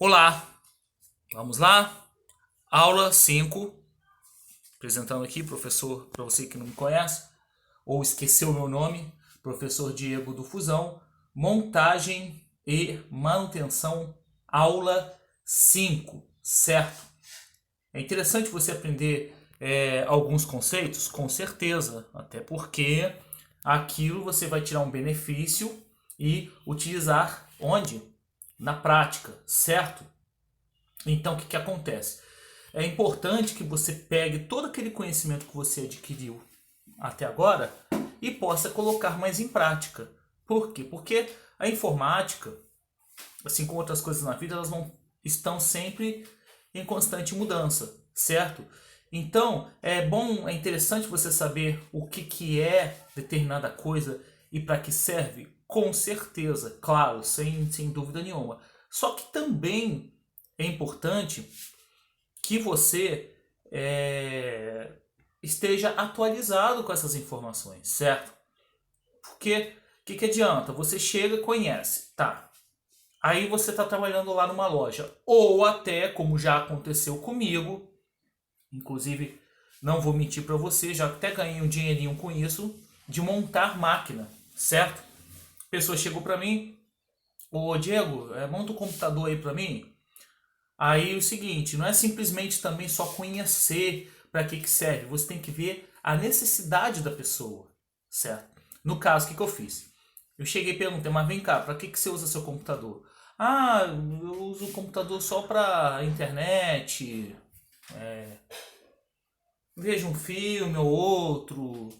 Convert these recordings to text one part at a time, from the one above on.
Olá, vamos lá? Aula 5, apresentando aqui, professor, para você que não me conhece, ou esqueceu o meu nome, professor Diego do Fusão, montagem e manutenção, aula 5, certo? É interessante você aprender alguns conceitos, com certeza, até porque aquilo você vai tirar um benefício e utilizar onde? Na prática, certo? Então, o que acontece? É importante que você pegue todo aquele conhecimento que você adquiriu até agora e possa colocar mais em prática. Por quê? Porque a informática, assim como outras coisas na vida, elas não estão sempre em constante mudança, certo? Então, é interessante você saber o que é determinada coisa e para que serve, com certeza, claro, sem dúvida nenhuma. Só que também é importante que você é, esteja atualizado com essas informações, certo? Porque o que adianta? Você chega e conhece, tá? Aí você está trabalhando lá numa loja. Ou até, como já aconteceu comigo, inclusive não vou mentir para você, já até ganhei um dinheirinho com isso, de montar máquina, certo? A pessoa chegou para mim, ô Diego, monta um computador aí para mim. Aí o seguinte, não é simplesmente também só conhecer para que serve, você tem que ver a necessidade da pessoa, certo? No caso, o que eu fiz? Eu cheguei e perguntei, mas vem cá, para que você usa seu computador? Ah, eu uso o computador só para internet, vejo um filme ou outro,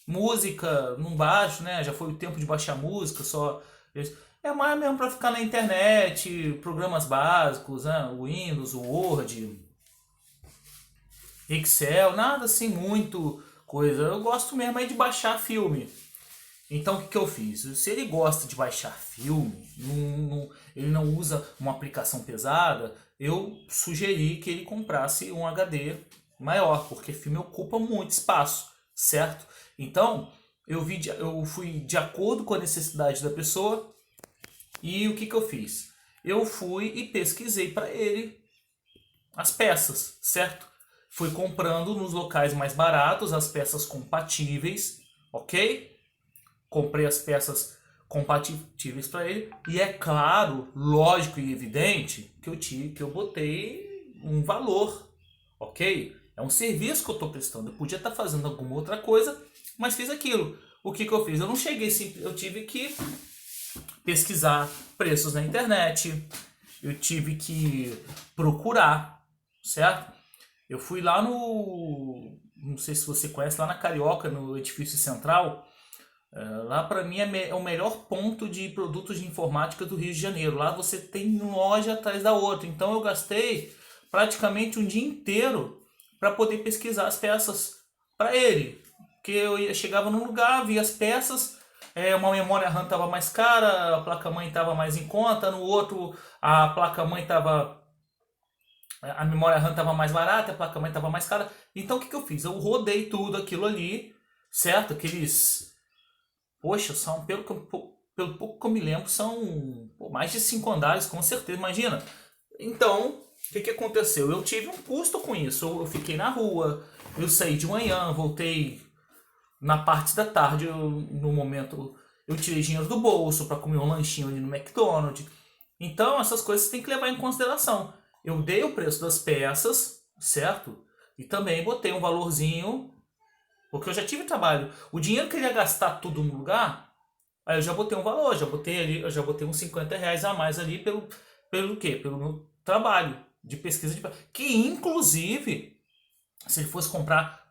música não baixo, né? Já foi o tempo de baixar música, só. É mais mesmo para ficar na internet, programas básicos, né? O Windows, o Word, Excel, nada assim muito coisa. Eu gosto mesmo é de baixar filme. Então o que eu fiz? Se ele gosta de baixar filme, ele não usa uma aplicação pesada, eu sugeri que ele comprasse um HD maior, porque filme ocupa muito espaço, certo? Então eu fui de acordo com a necessidade da pessoa e o que eu fiz? Eu fui e pesquisei para ele as peças, certo? Fui comprando nos locais mais baratos as peças compatíveis, ok? Comprei as peças compatíveis para ele e é claro, lógico e evidente que eu botei um valor, ok? É um serviço que eu estou prestando. Eu podia estar fazendo alguma outra coisa, mas fiz aquilo. O que eu fiz? Eu não cheguei assim, eu tive que pesquisar preços na internet, eu tive que procurar, certo? Eu fui lá no, não sei se você conhece, lá na Carioca, no edifício central. Lá para mim é o melhor ponto de produtos de informática do Rio de Janeiro. Lá você tem loja atrás da outra. Então eu gastei praticamente um dia inteiro para poder pesquisar as peças para ele. Porque chegava num lugar, via as peças, uma memória RAM estava mais cara, a placa-mãe estava mais em conta, no outro a placa-mãe estava. A memória RAM estava mais barata, a placa-mãe estava mais cara. Então o que eu fiz? Eu rodei tudo aquilo ali, certo? Aqueles. Poxa, são, pelo pouco que eu me lembro, são mais de 5 andares, com certeza, imagina. Então, o que aconteceu? Eu tive um custo com isso. Eu fiquei na rua, eu saí de manhã, voltei na parte da tarde, no momento eu tirei dinheiro do bolso para comer um lanchinho ali no McDonald's. Então, essas coisas você tem que levar em consideração. Eu dei o preço das peças, certo? E também botei um valorzinho, porque eu já tive trabalho. O dinheiro que ele ia gastar tudo no lugar, aí eu já botei um valor, eu já botei uns R$ 50 a mais ali pelo quê? Pelo meu trabalho de pesquisa que inclusive, se ele fosse comprar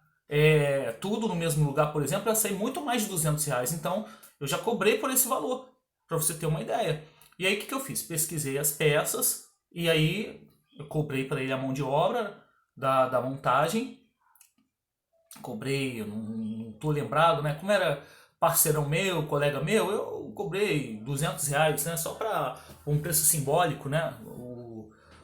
tudo no mesmo lugar, por exemplo, ia sair muito mais de R$ 200. Então, eu já cobrei por esse valor, para você ter uma ideia. E aí, o que eu fiz? Pesquisei as peças, e aí eu cobrei para ele a mão de obra da montagem. Cobrei, eu não tô lembrado, né? Como era parceirão meu, colega meu, eu cobrei R$ 200, né? Só para um preço simbólico, né?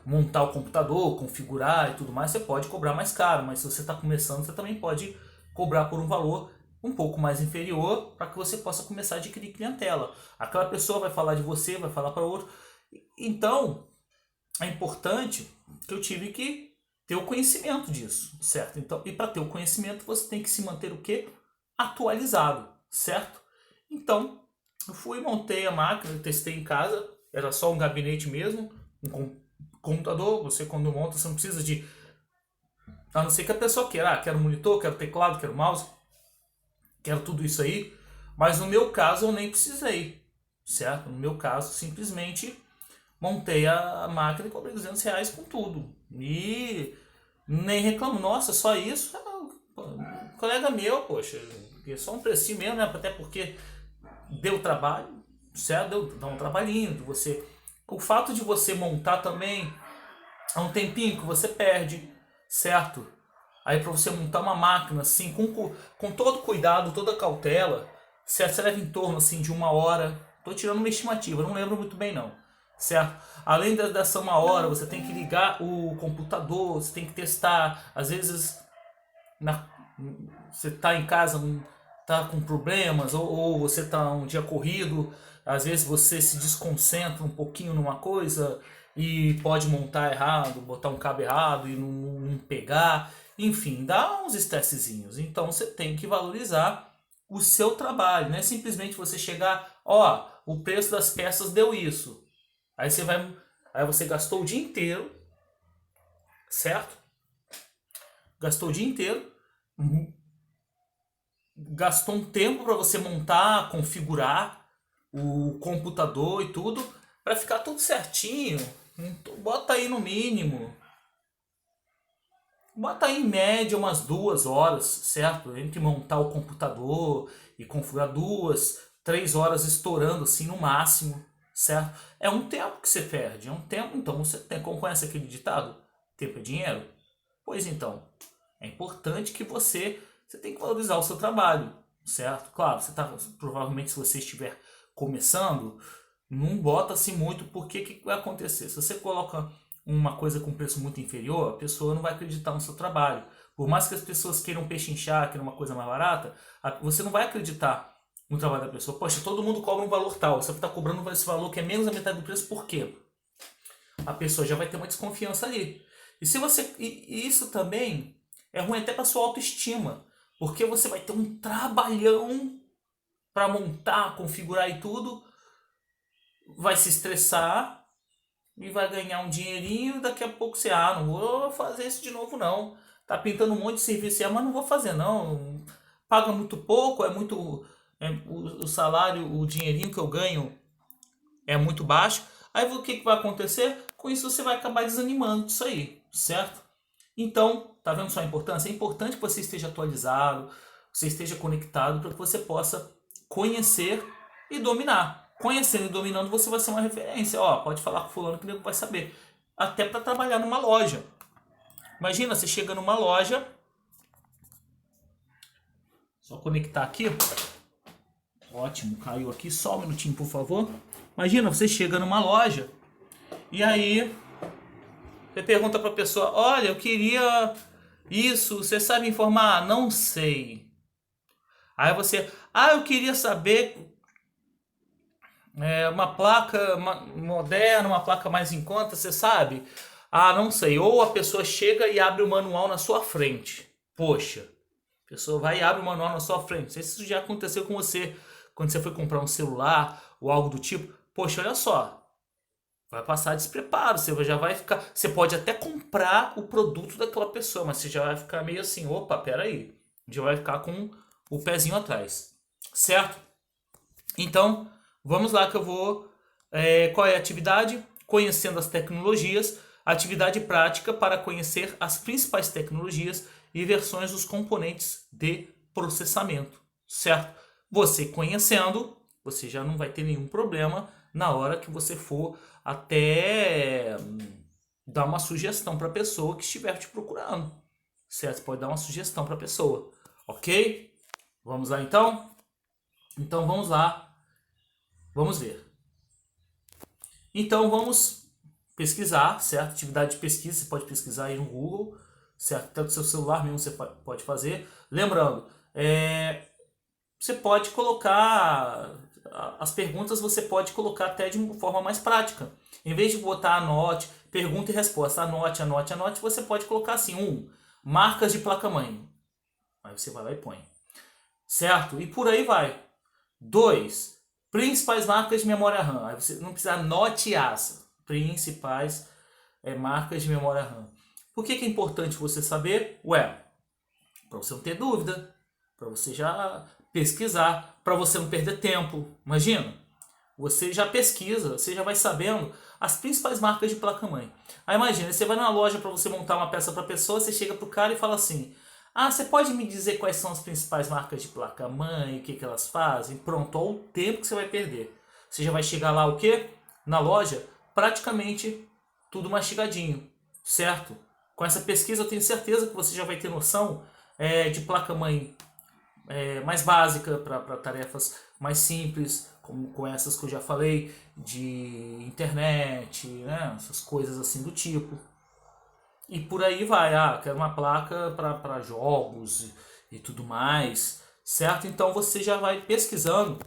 Montar o computador, configurar e tudo mais, você pode cobrar mais caro, mas se você está começando, você também pode cobrar por um valor um pouco mais inferior para que você possa começar a adquirir clientela. Aquela pessoa vai falar de você, vai falar para outro. Então, é importante que eu tive que ter o conhecimento disso, certo? Então, e para ter o conhecimento, você tem que se manter o quê? Atualizado, certo? Então, eu fui, montei a máquina, testei em casa, era só um gabinete mesmo, um computador, você quando monta, você não precisa de... A não ser que a pessoa queira, quero monitor, quero teclado, quero mouse, quero tudo isso aí, mas no meu caso eu nem precisei, certo? No meu caso, simplesmente montei a máquina e cobrei R$ 200 com tudo. E nem reclamo, nossa, só isso? Colega meu, poxa, é só um precinho mesmo, né? Até porque deu trabalho, certo? Dá um trabalhinho de você. O fato de você montar também é um tempinho que você perde, certo? Aí para você montar uma máquina assim, com todo cuidado, toda cautela, certo? Você leva em torno assim de 1 hora. Tô tirando uma estimativa, não lembro muito bem não, certo? Além dessa 1 hora, você tem que ligar o computador, você tem que testar. Às vezes na, você está em casa, está com problemas, ou você está um dia corrido, às vezes você se desconcentra um pouquinho numa coisa e pode montar errado, botar um cabo errado e não pegar. Enfim, dá uns estressezinhos. Então você tem que valorizar o seu trabalho, não é simplesmente você chegar, ó, o preço das peças deu isso. Aí você gastou o dia inteiro, certo? Gastou o dia inteiro, gastou um tempo para você montar, configurar o computador e tudo, para ficar tudo certinho. Bota aí no mínimo, bota aí em média umas 2 horas, certo? Entre montar o computador e configurar 2, 3 horas estourando assim no máximo, certo? É um tempo que você perde, é um tempo. Então você tem, como conhece aquele ditado? Tempo é dinheiro? Pois então, é importante que você tem que valorizar o seu trabalho, certo? Claro, você tá, provavelmente se você estiver começando, não bota assim muito, porque o que vai acontecer? Se você coloca uma coisa com preço muito inferior, a pessoa não vai acreditar no seu trabalho. Por mais que as pessoas queiram pechinchar, queiram uma coisa mais barata, você não vai acreditar no trabalho da pessoa. Poxa, todo mundo cobra um valor tal, você está cobrando esse valor que é menos da metade do preço, por quê? A pessoa já vai ter uma desconfiança ali. E se você, e isso também é ruim até para sua autoestima, porque você vai ter um trabalhão para montar, configurar e tudo, vai se estressar e vai ganhar um dinheirinho, e daqui a pouco você, não vou fazer isso de novo não. Tá pintando um monte de serviço, mas não vou fazer não. Paga muito pouco, é muito o salário, o dinheirinho que eu ganho é muito baixo. Aí o que vai acontecer? Com isso você vai acabar desanimando disso aí, certo? Então, tá vendo só a importância? É importante que você esteja atualizado, você esteja conectado para que você possa conhecer e dominar. Conhecendo e dominando, você vai ser uma referência. Ó, pode falar com fulano que ele vai saber. Até para trabalhar numa loja. Imagina, você chega numa loja. Só conectar aqui. Ótimo, caiu aqui. Só um minutinho, por favor. Imagina, você chega numa loja e aí você pergunta para a pessoa: olha, eu queria isso, você sabe informar? Não sei. Aí você, eu queria saber uma placa moderna, uma placa mais em conta, você sabe? Não sei. Ou a pessoa chega e abre o manual na sua frente. Poxa, a pessoa vai e abre o manual na sua frente. Não sei se isso já aconteceu com você quando você foi comprar um celular ou algo do tipo. Poxa, olha só. Vai passar despreparo, você já vai ficar. Você pode até comprar o produto daquela pessoa, mas você já vai ficar meio assim, opa, peraí. Já vai ficar com o pezinho atrás. Certo? Então, vamos lá que eu vou. Qual é a atividade? Conhecendo as tecnologias. Atividade prática para conhecer as principais tecnologias e versões dos componentes de processamento. Certo? Você conhecendo, você já não vai ter nenhum problema na hora que você for até dar uma sugestão para a pessoa que estiver te procurando. Certo? Você pode dar uma sugestão para a pessoa. Ok? Vamos lá então? Então vamos lá. Vamos ver. Então vamos pesquisar, certo? Atividade de pesquisa, você pode pesquisar aí no Google, certo? Até do seu celular mesmo você pode fazer. Lembrando, você pode colocar as perguntas, você pode colocar até de uma forma mais prática. Em vez de botar anote, Pergunta e resposta. Anote, anote, anote. Você pode colocar assim: marcas de placa-mãe. Aí você vai lá e põe. Certo? E por aí vai. 2, principais marcas de memória RAM. Aí você não precisa, anote as principais marcas de memória RAM. Por que é importante você saber? Para você não ter dúvida, para você já pesquisar, para você não perder tempo. Imagina, você já pesquisa, você já vai sabendo as principais marcas de placa-mãe. Aí imagina, você vai na loja para você montar uma peça para a pessoa, você chega pro cara e fala assim: você pode me dizer quais são as principais marcas de placa-mãe, o que elas fazem? Pronto, olha o tempo que você vai perder. Você já vai chegar lá o quê? Na loja, praticamente tudo mastigadinho, certo? Com essa pesquisa eu tenho certeza que você já vai ter noção de placa-mãe mais básica para tarefas mais simples, como com essas que eu já falei, de internet, né? Essas coisas assim do tipo. E por aí vai, quero uma placa para jogos e tudo mais, certo? Então você já vai pesquisando,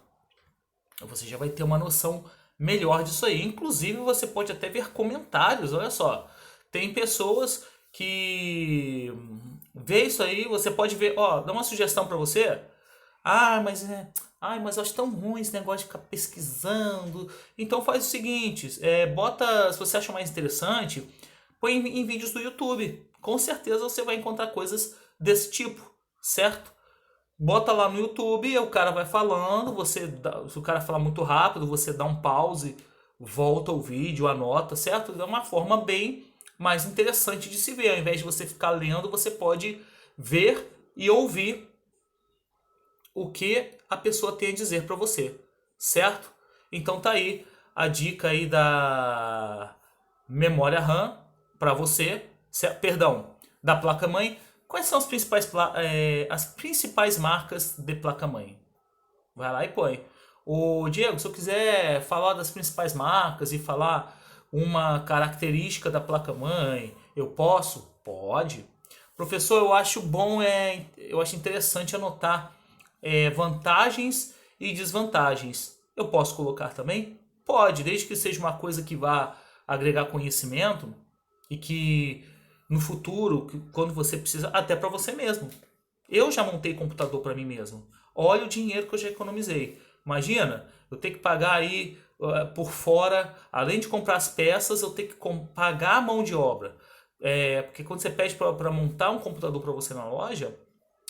você já vai ter uma noção melhor disso aí. Inclusive você pode até ver comentários, olha só. Tem pessoas que vê isso aí, você pode ver, dá uma sugestão para você. Mas eu acho tão ruim esse negócio de ficar pesquisando. Então faz o seguinte, bota, se você acha mais interessante, põe em vídeos do YouTube. Com certeza você vai encontrar coisas desse tipo, certo? Bota lá no YouTube, o cara vai falando, se o cara falar muito rápido, você dá um pause, volta o vídeo, anota, certo? É uma forma bem mais interessante de se ver. Ao invés de você ficar lendo, você pode ver e ouvir o que a pessoa tem a dizer para você, certo? Então tá aí a dica aí da memória RAM para você, perdão, da placa-mãe. Quais são as principais marcas de placa-mãe? Vai lá e põe. Ô Diego, se eu quiser falar das principais marcas e falar uma característica da placa-mãe, eu posso? Pode. Professor, eu acho interessante anotar vantagens e desvantagens. Eu posso colocar também? Pode, desde que seja uma coisa que vá agregar conhecimento e que no futuro, quando você precisa, até para você mesmo. Eu já montei computador para mim mesmo. Olha o dinheiro que eu já economizei. Imagina, eu ter que pagar aí por fora, além de comprar as peças, eu ter que pagar a mão de obra. Porque quando você pede para montar um computador para você na loja,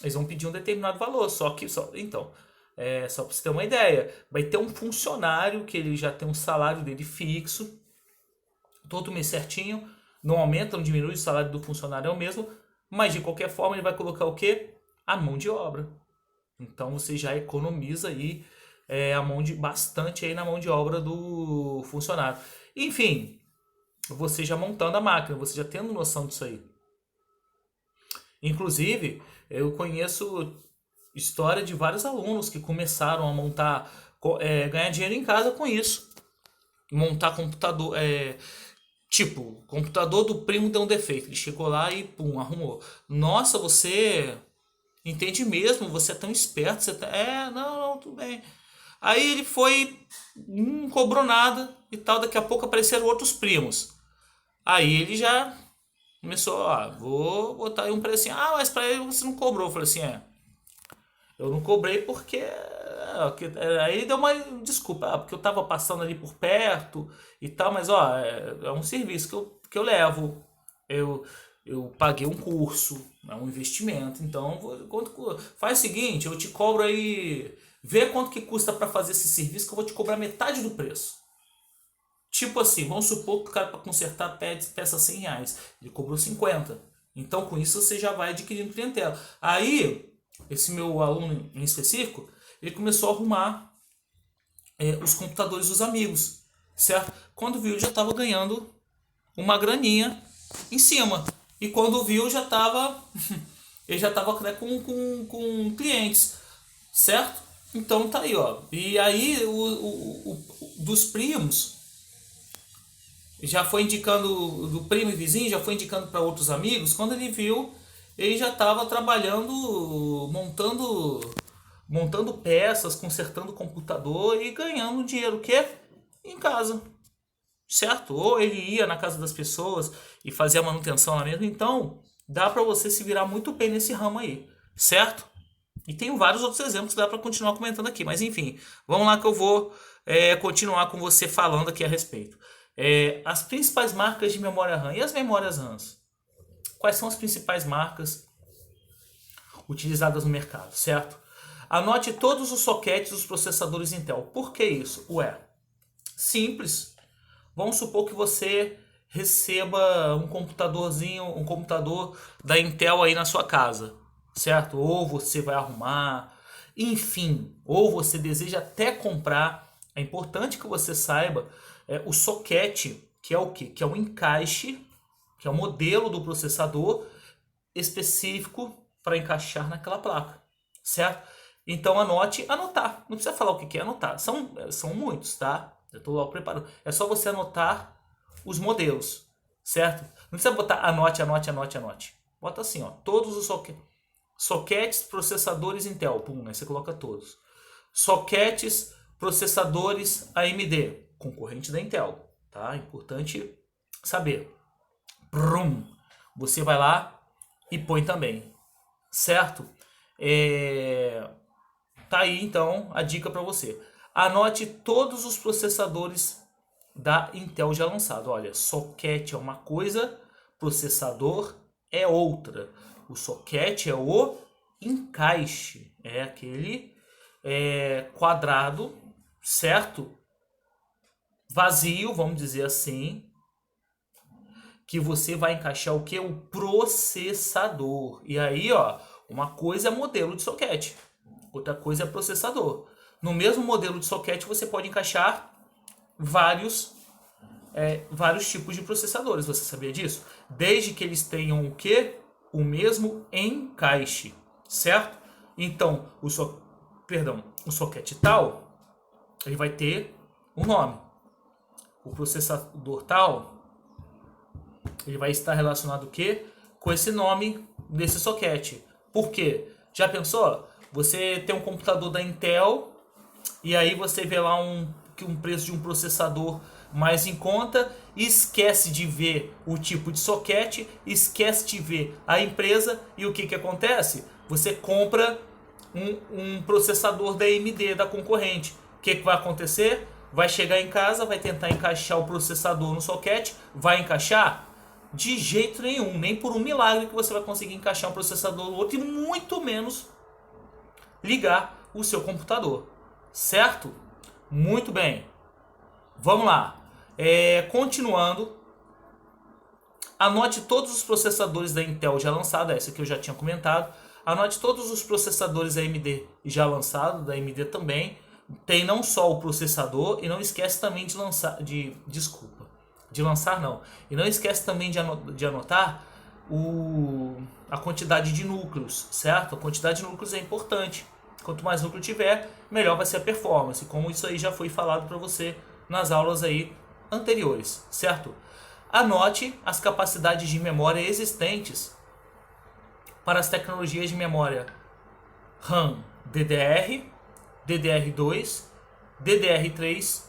eles vão pedir um determinado valor. Só para você ter uma ideia, vai ter um funcionário que ele já tem um salário dele fixo, todo mês certinho, não aumenta, não diminui, o salário do funcionário é o mesmo, mas de qualquer forma ele vai colocar o quê? A mão de obra. Então você já economiza aí bastante aí na mão de obra do funcionário. Enfim, você já montando a máquina, você já tendo noção disso aí. Inclusive, eu conheço história de vários alunos que começaram a montar, ganhar dinheiro em casa com isso. Montar computador, tipo, o computador do primo deu um defeito. Ele chegou lá e pum, arrumou. Nossa, você entende mesmo, você é tão esperto, você tá... não, tudo bem. Aí ele foi, não cobrou nada e tal, daqui a pouco apareceram outros primos. Aí ele já começou, vou botar aí um precinho. Mas pra ele você não cobrou. Eu falei assim, eu não cobrei porque... Aí ele deu uma desculpa, porque eu tava passando ali por perto e tal, mas é um serviço que eu levo. Eu paguei um curso, é um investimento, então faz o seguinte, eu te cobro aí, vê quanto que custa para fazer esse serviço que eu vou te cobrar metade do preço. Tipo assim, vamos supor que o cara para consertar peça R$100, ele cobrou 50. Então com isso você já vai adquirindo clientela. Aí, esse meu aluno em específico, ele começou a arrumar os computadores dos amigos, certo? Quando viu, ele já estava ganhando uma graninha em cima. E quando viu, ele já estava com clientes, certo? Então tá aí, ó. E aí, dos primos, já foi indicando, do primo e vizinho, já foi indicando para outros amigos. Quando ele viu, ele já estava trabalhando, montando peças, consertando o computador e ganhando dinheiro, o quê? Em casa. certo? Ou ele ia na casa das pessoas e fazia a manutenção lá mesmo. Então, dá para você se virar muito bem nesse ramo aí, certo? E tem vários outros exemplos que dá para continuar comentando aqui. Mas enfim, vamos lá que eu vou continuar com você falando aqui a respeito. As principais marcas de memória RAM e as memórias RAMs. Quais são as principais marcas utilizadas no mercado, certo? Anote todos os sockets dos processadores Intel. Por que isso? Simples. Vamos supor que você receba um computadorzinho, um computador da Intel aí na sua casa, certo? Ou você vai arrumar, enfim, ou você deseja até comprar. É importante que você saiba o socket, que é o quê? Que é o encaixe, que é o modelo do processador específico para encaixar naquela placa, certo? Então anotar. Não precisa falar o que é anotar. São muitos, tá? Eu estou logo preparando. É só você anotar os modelos, certo? Não precisa botar anote. Bota assim, ó, todos os sockets, processadores Intel, pum, aí você coloca todos. Sockets, processadores AMD, concorrente da Intel, tá? Importante saber. Brum, você vai lá e põe também, certo? Tá aí então a dica para você. Anote todos os processadores da Intel já lançado. Olha, socket é uma coisa, processador é outra. O socket é o encaixe, é aquele quadrado, certo? Vazio, vamos dizer assim, que você vai encaixar o que? O processador. E aí, ó, uma coisa é modelo de socket, outra coisa é processador. No mesmo modelo de socket você pode encaixar vários tipos de processadores. Você sabia disso? Desde que eles tenham o quê? O mesmo encaixe, certo? Então, o socket tal, ele vai ter um nome. O processador tal, ele vai estar relacionado o quê? Com esse nome desse socket. Por quê? Já pensou? Você tem um computador da Intel e aí você vê lá um preço de um processador mais em conta, esquece de ver o tipo de socket, esquece de ver a empresa e o que acontece? Você compra um processador da AMD, da concorrente. O que vai acontecer? Vai chegar em casa, vai tentar encaixar o processador no socket, vai encaixar? De jeito nenhum, nem por um milagre que você vai conseguir encaixar um processador no outro e muito menos ligar o seu computador, certo? Muito bem, vamos lá. Continuando, anote todos os processadores da Intel já lançados, essa que eu já tinha comentado. Anote todos os processadores AMD já lançados, da AMD também. Tem não só o processador e não esquece também de lançar, e não esquece também de anotar a quantidade de núcleos, certo? A quantidade de núcleos é importante. Quanto mais núcleo tiver, melhor vai ser a performance, como isso aí já foi falado para você nas aulas aí anteriores, certo? Anote as capacidades de memória existentes para as tecnologias de memória RAM DDR, DDR2, DDR3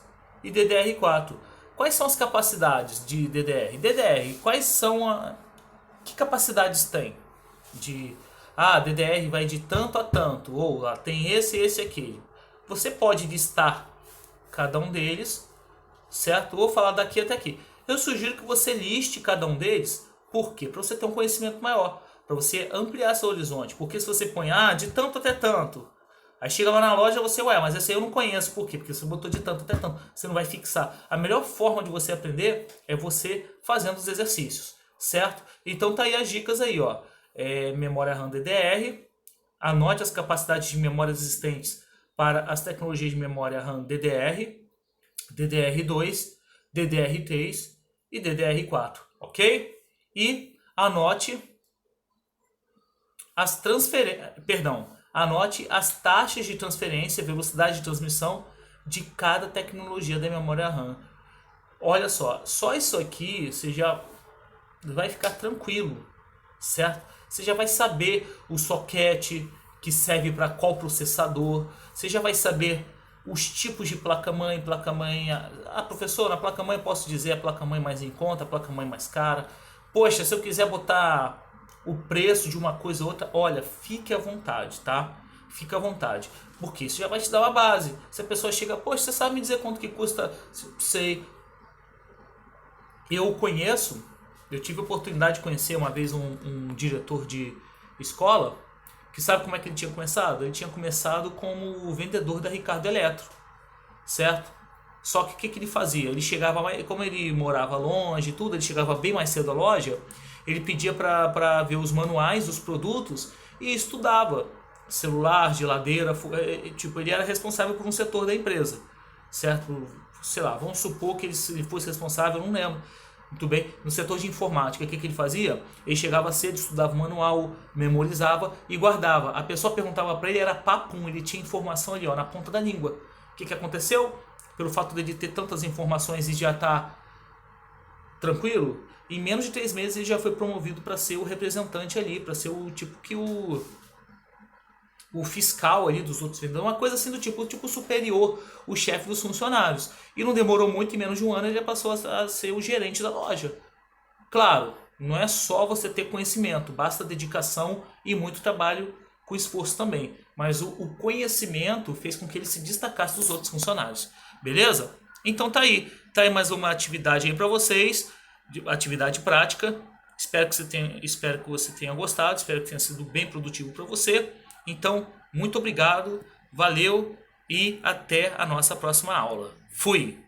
e DDR4. Quais são as capacidades de DDR? DDR, que capacidades tem? DDR vai de tanto a tanto, ou tem esse aqui. Você pode listar cada um deles, certo? Ou falar daqui até aqui. Eu sugiro que você liste cada um deles, por quê? Para você ter um conhecimento maior, para você ampliar seu horizonte. Porque se você põe de tanto até tanto, aí chega lá na loja você, mas esse aí eu não conheço, por quê? Porque você botou de tanto até tanto, você não vai fixar. A melhor forma de você aprender é você fazendo os exercícios, certo? Então tá aí as dicas aí, ó. Memória RAM DDR, anote as capacidades de memória existentes para as tecnologias de memória RAM DDR, DDR2, DDR3 e DDR4, ok? E anote anote as taxas de transferência, velocidade de transmissão de cada tecnologia da memória RAM. Olha só isso aqui você já vai ficar tranquilo, certo? Você já vai saber o socket que serve para qual processador, você já vai saber os tipos de placa-mãe, professora, a placa-mãe posso dizer a placa-mãe mais em conta, a placa-mãe mais cara. Poxa, se eu quiser botar o preço de uma coisa ou outra, olha, fique à vontade, tá? Fica à vontade, porque isso já vai te dar uma base. Se a pessoa chega, poxa, você sabe me dizer quanto que custa? Sei. Eu tive a oportunidade de conhecer uma vez um diretor de escola, que sabe como é que ele tinha começado? Ele tinha começado como vendedor da Ricardo Eletro, certo? Só que o que ele fazia? Ele chegava, como ele morava longe e tudo, ele chegava bem mais cedo à loja, ele pedia para ver os manuais dos produtos e estudava. Celular, geladeira, tipo, ele era responsável por um setor da empresa, certo? Sei lá, vamos supor que ele fosse responsável, eu não lembro muito bem, no setor de informática. O que ele fazia? Ele chegava cedo, estudava o manual, memorizava e guardava. A pessoa perguntava para ele, era papum, ele tinha informação ali, ó, na ponta da língua. O que aconteceu? Pelo fato de ele ter tantas informações e já estar tranquilo, em menos de 3 meses ele já foi promovido para ser o representante ali, para ser o tipo que o fiscal ali dos outros vendedores, uma coisa assim do tipo superior, o chefe dos funcionários. E não demorou muito, em menos de um ano ele já passou a ser o gerente da loja. Claro, não é só você ter conhecimento, basta dedicação e muito trabalho com esforço também. Mas o conhecimento fez com que ele se destacasse dos outros funcionários. Beleza? Então tá aí mais uma atividade aí para vocês, atividade prática. Espero que você tenha gostado, espero que tenha sido bem produtivo para você. Então, muito obrigado, valeu e até a nossa próxima aula. Fui!